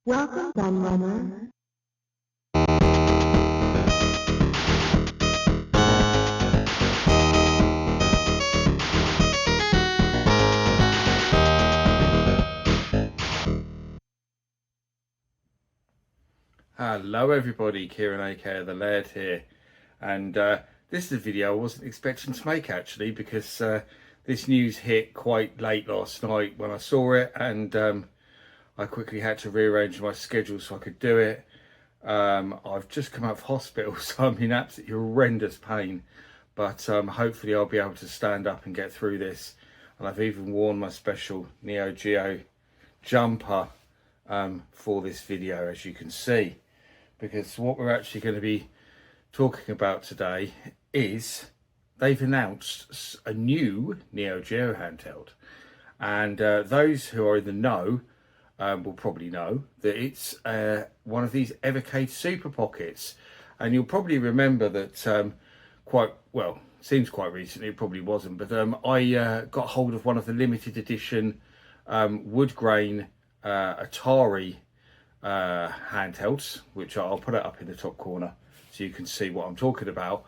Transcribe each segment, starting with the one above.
Welcome, Gunrunner. Hello everybody, Kieran aka the Laird here, and this is a video I wasn't expecting to make actually, because this news hit quite late last night when I saw it, and I quickly had to rearrange my schedule so I could do it. I've just come out of hospital, so I'm in absolutely horrendous pain, but hopefully I'll be able to stand up and get through this. And I've even worn my special Neo Geo jumper for this video, as you can see, because what we're actually going to be talking about today is they've announced a new Neo Geo handheld, and those who are in the know will probably know that it's one of these Evercade Super Pockets. And you'll probably remember that seems quite recently, it probably wasn't, but I got hold of one of the limited edition wood grain Atari handhelds, which I'll put it up in the top corner so you can see what I'm talking about.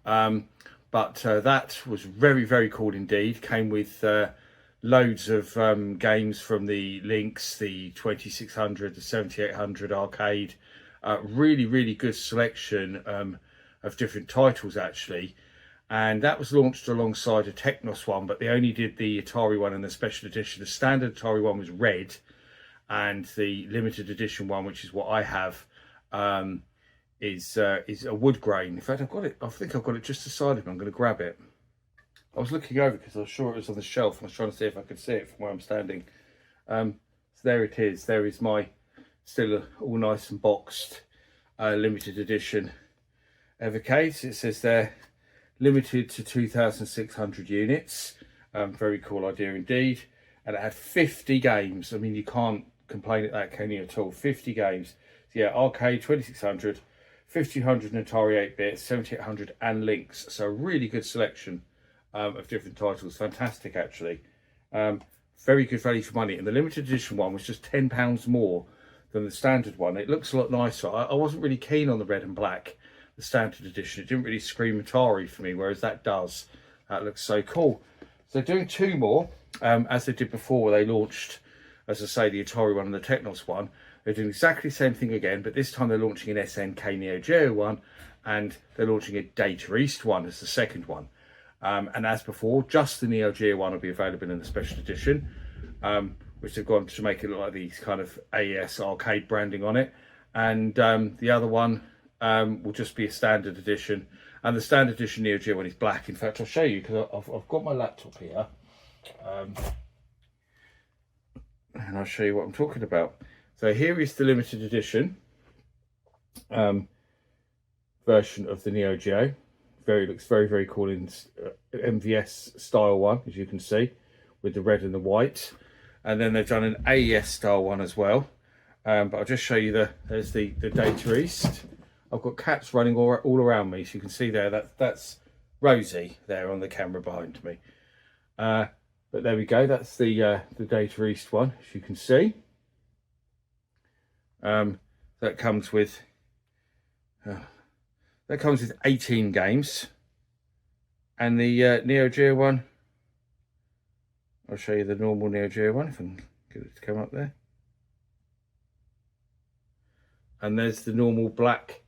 But that was very, very cool indeed. Came with loads of games from the Lynx, the 2600, the 7800 arcade. Really, really good selection of different titles actually. And that was launched alongside a Technos one, but they only did the Atari one and the special edition. The standard Atari one was red, and the limited edition one, which is what I have, is a wood grain. In fact, I've got it. I think I've got it just beside me. I'm going to grab it. I was looking over because I was sure it was on the shelf. I was trying to see if I could see it from where I'm standing. So there it is. There is my still all nice and boxed limited edition Evercade. It says there limited to 2,600 units. Very cool idea indeed. And it had 50 games. I mean, you can't complain at that, can you, at all? 50 games. So yeah, arcade, 2600, 1500 and Atari 8-bit, 7800 and Lynx. So a really good selection of different titles. Fantastic, actually. Very good value for money. And the limited edition one was just £10 more than the standard one. It looks a lot nicer. I wasn't really keen on the red and black, the standard edition. It didn't really scream Atari for me, whereas that does. That looks so cool. So they're doing two more, as they did before. They launched, as I say, the Atari one and the Technos one. They're doing exactly the same thing again, but this time they're launching an SNK Neo Geo one, and they're launching a Data East one as the second one. And as before, just the Neo Geo one will be available in the special edition, which they've gone to make it look like these kind of AES arcade branding on it. And the other one will just be a standard edition. And the standard edition Neo Geo one is black. In fact, I'll show you, because I've got my laptop here. And I'll show you what I'm talking about. So here is the limited edition version of the Neo Geo. Looks very, very cool in MVS style one, as you can see, with the red and the white. And then they've done an AES style one as well. But I'll just show you there's the Data East. I've got cats running all around me, so you can see there that's Rosie there on the camera behind me. But there we go. That's the Data East one, as you can see. That comes with 18 games, and the Neo Geo one, I'll show you the normal Neo Geo one if I can get it to come up there. And there's the normal black.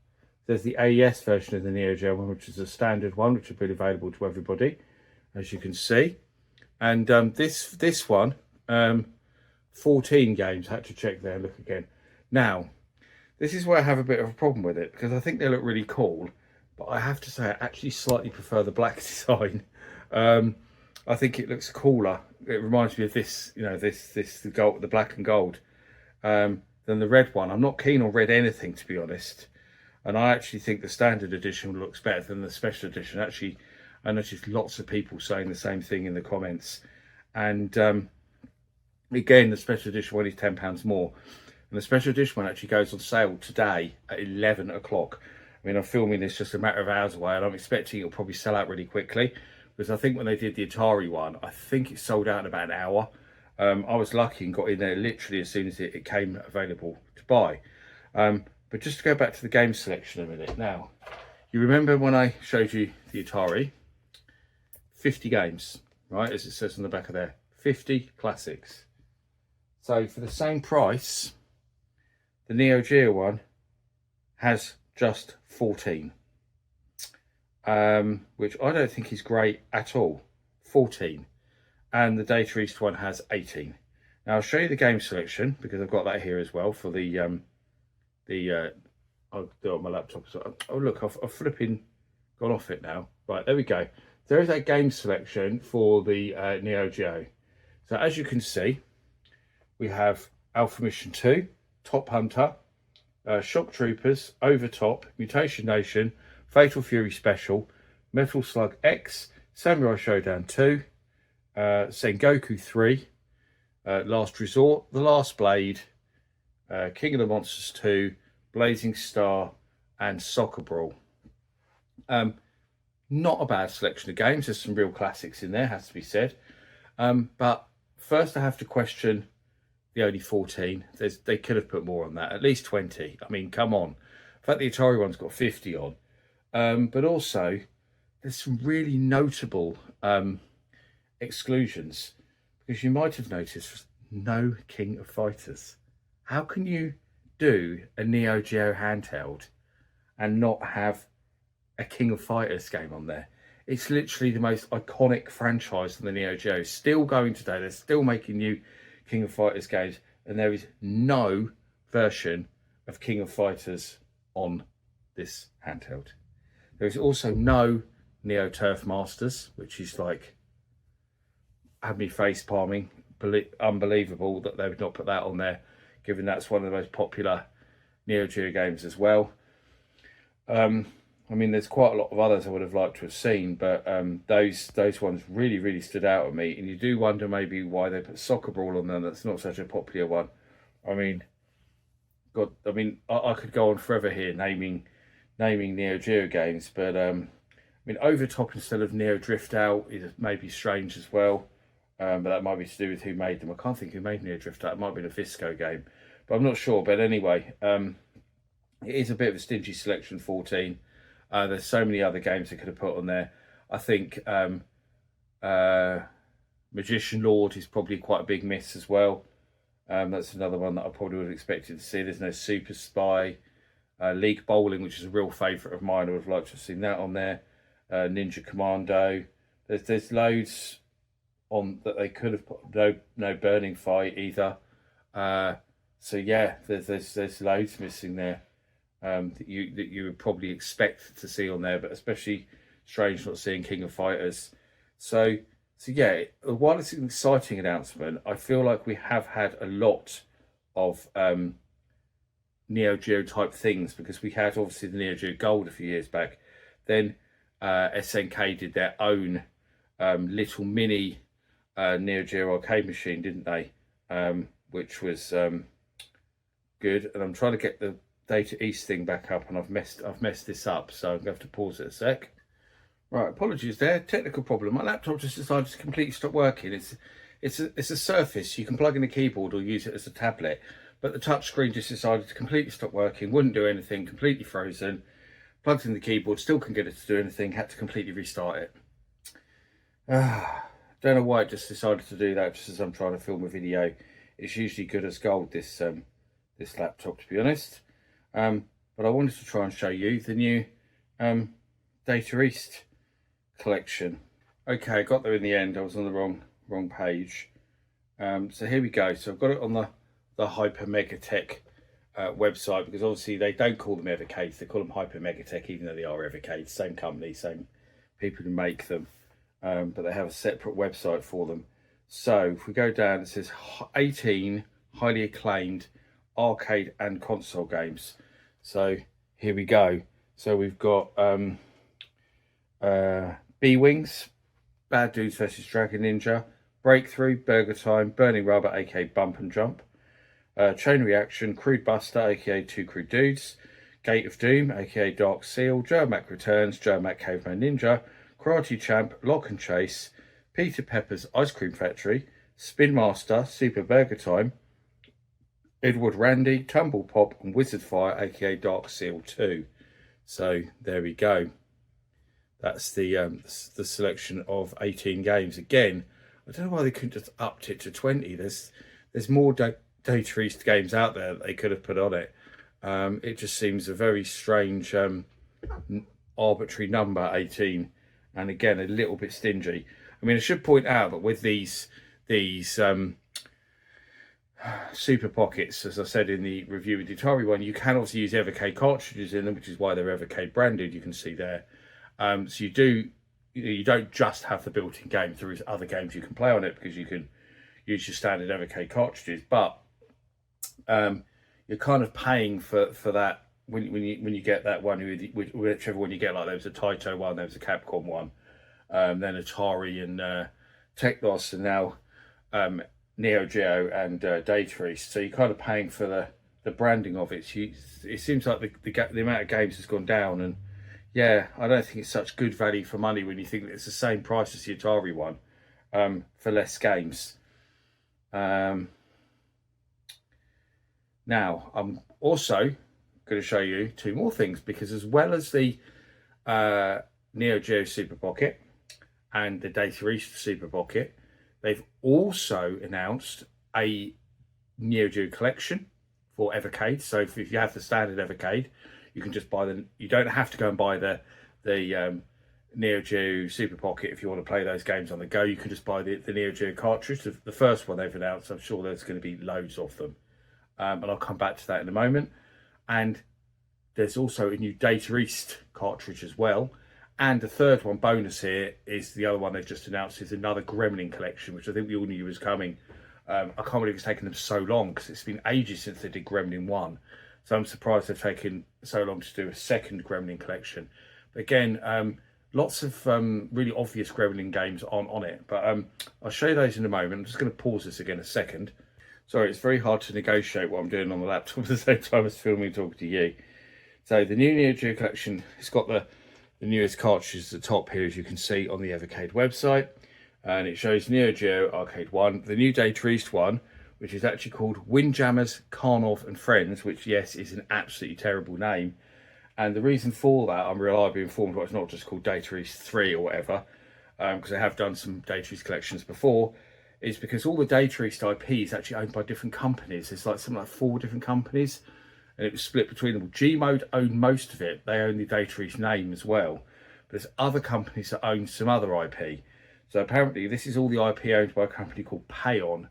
There's the AES version of the Neo Geo one, which is a standard one, which will be available to everybody, as you can see. And this one, 14 games. Had to check there. Look again. Now, this is where I have a bit of a problem with it, because I think they look really cool, but I have to say I actually slightly prefer the black design. I think it looks cooler. It reminds me of this, you know, the black and gold, than the red one. I'm not keen on red anything, to be honest. And I actually think the standard edition looks better than the special edition. Actually, I noticed lots of people saying the same thing in the comments. And again, the special edition one is £10 more. And the special edition one actually goes on sale today at 11 o'clock. I mean, I'm filming this just a matter of hours away, and I'm expecting it'll probably sell out really quickly. Because I think when they did the Atari one, I think it sold out in about an hour. I was lucky and got in there literally as soon as it came available to buy. But just to go back to the game selection a minute now, you remember when I showed you the Atari, 50 games, right, as it says on the back of there, 50 classics. So for the same price, the Neo Geo one has just 14, which I don't think is great at all. 14, and the Data East one has 18. Now I'll show you the game selection because I've got that here as well for the I'll do it on my laptop. Oh look, I've flipping gone off it now. Right, there we go. There is a game selection for the Neo Geo. So as you can see, we have Alpha Mission 2, Top Hunter, Shock Troopers, Overtop, Mutation Nation, Fatal Fury Special, Metal Slug X, Samurai Showdown 2, Sengoku 3, Last Resort, The Last Blade, King of the Monsters 2, Blazing Star, and Soccer Brawl. Not a bad selection of games. There's some real classics in there, has to be said. But first I have to question the only 14. They could have put more on that, at least 20. I mean, come on. In fact, the Atari one's got 50 on. But also, there's some really notable exclusions, because you might have noticed no King of Fighters. How can you do a Neo Geo handheld and not have a King of Fighters game on there? It's literally the most iconic franchise on the Neo Geo. Still going today. They're still making new King of Fighters games, and there is no version of King of Fighters on this handheld. There is also no Neo Turf Masters, which is like, had me face palming. Unbelievable that they would not put that on there, given that's one of the most popular Neo Geo games as well. I mean, there's quite a lot of others I would have liked to have seen, but those ones really stood out at me. And you do wonder maybe why they put Soccer Brawl on there. That's not such a popular one. I mean, God, I mean, I could go on forever here naming Neo Geo games, but I mean, Overtop instead of Neo Drift Out is maybe strange as well. But that might be to do with who made them. I can't think who made Neo Drift Out. It might have been a Visco game, but I'm not sure. But anyway, it is a bit of a stingy selection, 14. There's so many other games they could have put on there. I think Magician Lord is probably quite a big miss as well. That's another one that I probably would have expected to see. There's no Super Spy. League Bowling, which is a real favourite of mine. I would have liked to have seen that on there. Ninja Commando. There's loads on that they could have put. No Burning Fight either. So yeah, there's loads missing there. That you would probably expect to see on there, but especially strange not seeing King of Fighters. So yeah, while it's an exciting announcement, I feel like we have had a lot of Neo Geo type things, because we had obviously the Neo Geo Gold a few years back. Then SNK did their own little mini Neo Geo arcade machine, didn't they? Which was good. And I'm trying to get the Data East thing back up, and I've messed this up, so I'm going to have to pause it a sec. Right, apologies there, technical problem. My laptop just decided to completely stop working. It's a Surface. You can plug in a keyboard or use it as a tablet, but the touch screen just decided to completely stop working, wouldn't do anything, completely frozen. Plugged in the keyboard, still couldn't get it to do anything, had to completely restart it. Don't know why it just decided to do that just as I'm trying to film a video. It's usually good as gold, this laptop, to be honest. But I wanted to try and show you the new Data East collection. Okay, I got there in the end. I was on the wrong page. So here we go. So I've got it on the Hyper Megatech website, because obviously they don't call them Evercades, they call them Hyper Megatech, even though they are Evercades, same company, same people who make them, but they have a separate website for them. So if we go down, it says 18 highly acclaimed arcade and console games. So here we go. So we've got B-Wings, Bad Dudes vs Dragon Ninja, Breakthrough, Burger Time, Burning Rubber, aka Bump and Jump, Chain Reaction, Crude Buster, aka Two Crude Dudes, Gate of Doom, aka Dark Seal, Germac Returns, Germac Caveman Ninja, Karate Champ, Lock and Chase, Peter Pepper's Ice Cream Factory, Spin Master, Super Burger Time, Edward Randy, Tumble Pop, and Wizard Fire, aka Dark Seal 2. So there we go. That's the selection of 18 games. Again, I don't know why they couldn't just upped it to 20. There's more Data East games out there that they could have put on it. It just seems a very strange, arbitrary number, 18, and again a little bit stingy. I mean, I should point out that with these Super Pockets, as I said in the review of the Atari one, you can obviously use Evercade cartridges in them, which is why they're Evercade branded. You can see there. So you don't just have the built-in game. There is other games you can play on it because you can use your standard Evercade cartridges, but you're kind of paying for that when you get that one, whichever one you get. Like there was a Taito one, there was a Capcom one, then Atari and Technos, and now Neo Geo and Data East. So you're kind of paying for the branding of it. It seems like the amount of games has gone down, and yeah, I don't think it's such good value for money when you think that it's the same price as the Atari one for less games. Now, I'm also going to show you two more things, because as well as the Neo Geo Super Pocket and the Data East Super Pocket, they've also announced a Neo Geo collection for Evercade. So if you have the standard Evercade, you can just buy you don't have to go and buy the Neo Geo Super Pocket if you want to play those games on the go. You can just buy the Neo Geo cartridge, the first one they've announced. I'm sure there's going to be loads of them, but I'll come back to that in a moment. And there's also a new Data East cartridge as well. And the third one, bonus here, is the other one they've just announced, is another Gremlin collection, which I think we all knew was coming. I can't believe it's taken them so long, because it's been ages since they did Gremlin 1. So I'm surprised they've taken so long to do a second Gremlin collection. But again, lots of really obvious Gremlin games on it. But I'll show you those in a moment. I'm just going to pause this again a second. Sorry, it's very hard to negotiate what I'm doing on the laptop at the same time as filming and talking to you. So the new Neo Geo collection, it's got the newest cartridges at the top here, as you can see on the Evercade website. And it shows Neo Geo Arcade 1, the new Data East one, which is actually called Windjammers, Karnov and Friends, which, yes, is an absolutely terrible name. And the reason for that, I'm reliably informed why it's not just called Data East 3 or whatever, because I have done some Data East collections before, is because all the Data East IP is actually owned by different companies. There's like something like 4 different companies, and it was split between them. Gmode owned most of it. They own the Data East name as well. But there's other companies that own some other IP. So apparently this is all the IP owned by a company called Payon.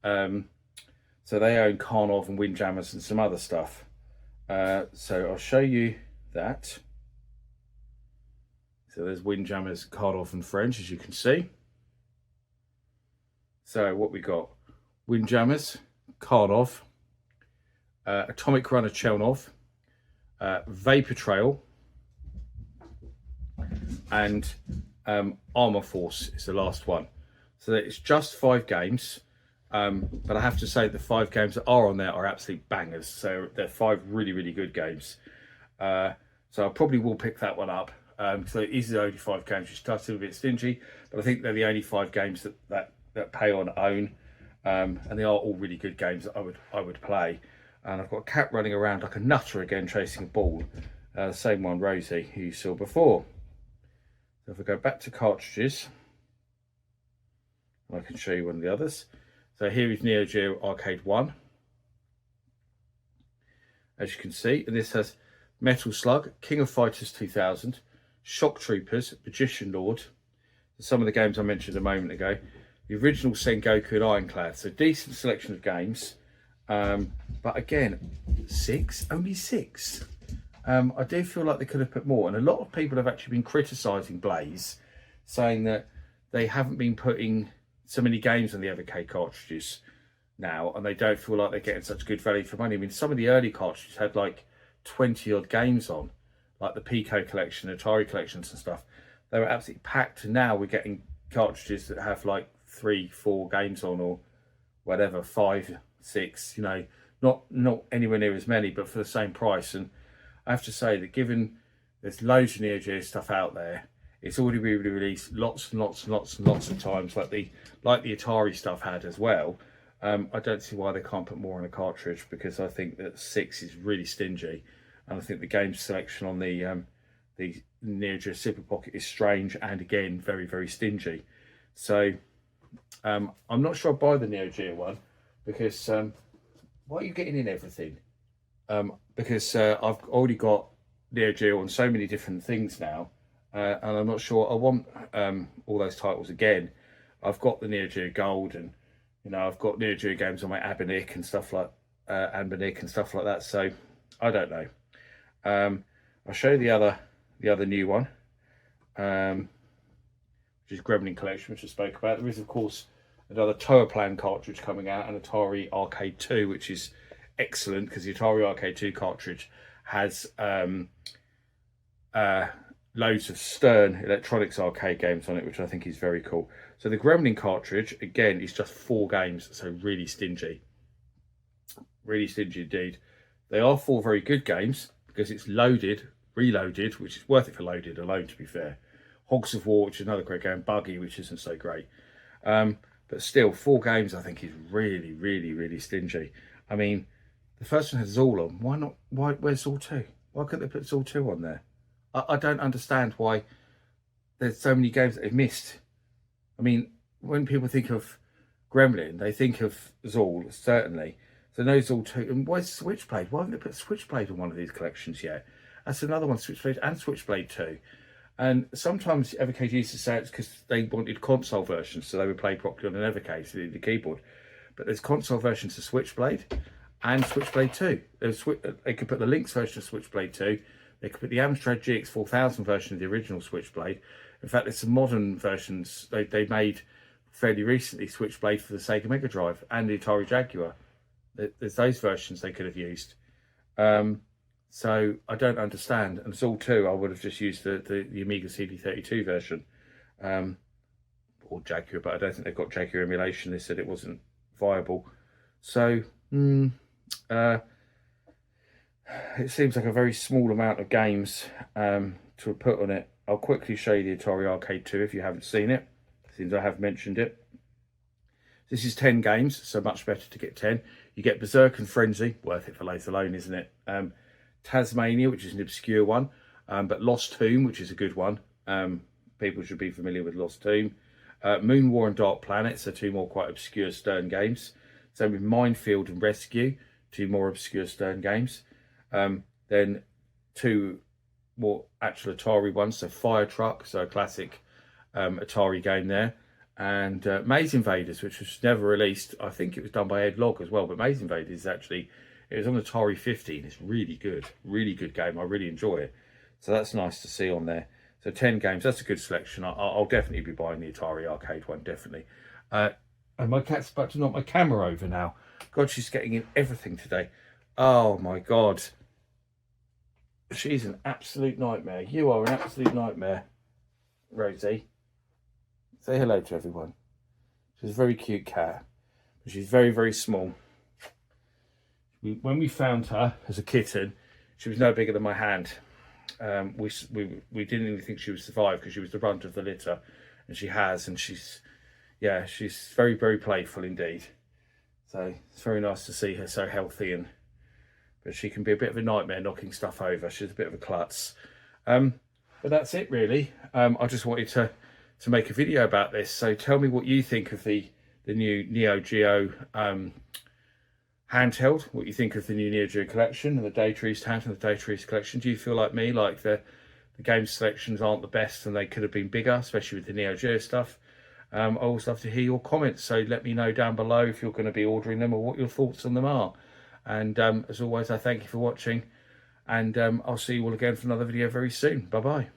So they own Karnov and Windjammers and some other stuff. So I'll show you that. So there's Windjammers, Karnov and Friends, as you can see. So what we got? Windjammers, Karnov, Atomic Runner Chelnov, Vapor Trail, and Armor Force is the last one. So it's just 5 games, but I have to say the 5 games that are on there are absolute bangers. So they're 5 really, really good games. So I probably will pick that one up. So it is only 5 games, which does seem a bit stingy, but I think they're the only 5 games that Payon own, and they are all really good games that I would play. And I've got a cat running around like a nutter again, chasing a ball. The same one, Rosie, who you saw before. So if I go back to cartridges, I can show you one of the others. So here is Neo Geo Arcade 1, as you can see, and this has Metal Slug, King of Fighters 2000, Shock Troopers, Magician Lord, some of the games I mentioned a moment ago, the original Sengoku and Ironclad. So decent selection of games, but again, only 6. I do feel like they could have put more, and a lot of people have actually been criticising Blaze, saying that they haven't been putting so many games on the Evercade cartridges now, and they don't feel like they're getting such good value for money. I mean, some of the early cartridges had like 20 odd games on, like the Pico collection, Atari collections and stuff. They were absolutely packed, and now we're getting cartridges that have like 3, 4 games on, or whatever, 5, 6, you know, not anywhere near as many, but for the same price. And I have to say that given there's loads of Neo Geo stuff out there, it's already been released lots and lots and lots and lots of times, like the Atari stuff had as well. I don't see why they can't put more on a cartridge, because I think that 6 is really stingy, and I think the game selection on the Neo Geo Super Pocket is strange, and again very, very stingy. So I'm not sure I'll buy the Neo Geo one, because why are you getting in everything? Because I've already got Neo Geo on so many different things now, and I'm not sure I want all those titles again. I've got the Neo Geo Gold, and I've got Neo Geo games on my Abanic and stuff like that. So I don't know. I'll show you the other new one, which is Gremlin Collection, which I spoke about. There is, of course, another Tower Plan cartridge coming out, and Atari Arcade 2, which is excellent, because the Atari Arcade 2 cartridge has loads of Stern Electronics arcade games on it, which I think is very cool. So the Gremlin cartridge, again, is just 4 games, so really stingy. Really stingy indeed. They are 4 very good games, because it's loaded, reloaded, which is worth it for loaded alone, to be fair. Hogs of War, which is another great game. Buggy, which isn't so great. But still, 4 games I think is really, really, really stingy. I mean, the first one has Zool on. Why not? Where's Zool 2? Why couldn't they put Zool 2 on there? I don't understand why there's so many games that they've missed. I mean, when people think of Gremlin, they think of Zool, certainly. So no Zool 2. And where's Switchblade? Why haven't they put Switchblade on one of these collections yet? That's another one, Switchblade and Switchblade 2. And sometimes Evercade used to say it's because they wanted console versions, so they would play properly on an Evercade, so the keyboard. But there's console versions of Switchblade and Switchblade 2. They could put the Lynx version of Switchblade 2. They could put the Amstrad GX 4000 version of the original Switchblade. In fact, there's some modern versions they made fairly recently, Switchblade for the Sega Mega Drive and the Atari Jaguar. There's those versions they could have used. So I don't understand. And Zool 2, I would have just used the Amiga CD32 version, or Jaguar, but I don't think they've got Jaguar emulation. They said it wasn't viable. So it seems like a very small amount of games to put on it. I'll quickly show you the Atari Arcade 2 if you haven't seen it, since I have mentioned it. This is 10 games, so much better to get 10. You get Berserk and Frenzy, worth it for later alone, isn't it? Tasmania, which is an obscure one, but Lost Tomb, which is a good one. People should be familiar with Lost Tomb. Moon War and Dark Planet, so 2 more quite obscure Stern games. Same with Minefield and Rescue, 2 more obscure Stern games. Then 2 more actual Atari ones, so Fire Truck, so a classic Atari game there. And Maze Invaders, which was never released. I think it was done by Ed Logg as well, but Maze Invaders is actually, it was on Atari 50, and it's really good game. I really enjoy it. So that's nice to see on there. So 10 games, that's a good selection. I'll definitely be buying the Atari Arcade one, definitely. And my cat's about to knock my camera over now. God, she's getting in everything today. Oh my God. She's an absolute nightmare. You are an absolute nightmare, Rosie. Say hello to everyone. She's a very cute cat, but she's very, very small. When we found her as a kitten, she was no bigger than my hand. We didn't even think she would survive, because she was the runt of the litter, and she has, and she's very, very playful indeed. So it's very nice to see her so healthy, but she can be a bit of a nightmare knocking stuff over. She's a bit of a klutz. But that's it really. I just wanted to make a video about this. So tell me what you think of the new Neo Geo handheld, what you think of the new Neo Geo collection and the Data East handheld and the Data East collection. Do you feel like me, like the game selections aren't the best and they could have been bigger, especially with the Neo Geo stuff? I always love to hear your comments, so let me know down below if you're going to be ordering them or what your thoughts on them are. And as always, I thank you for watching, and I'll see you all again for another video very soon. Bye bye.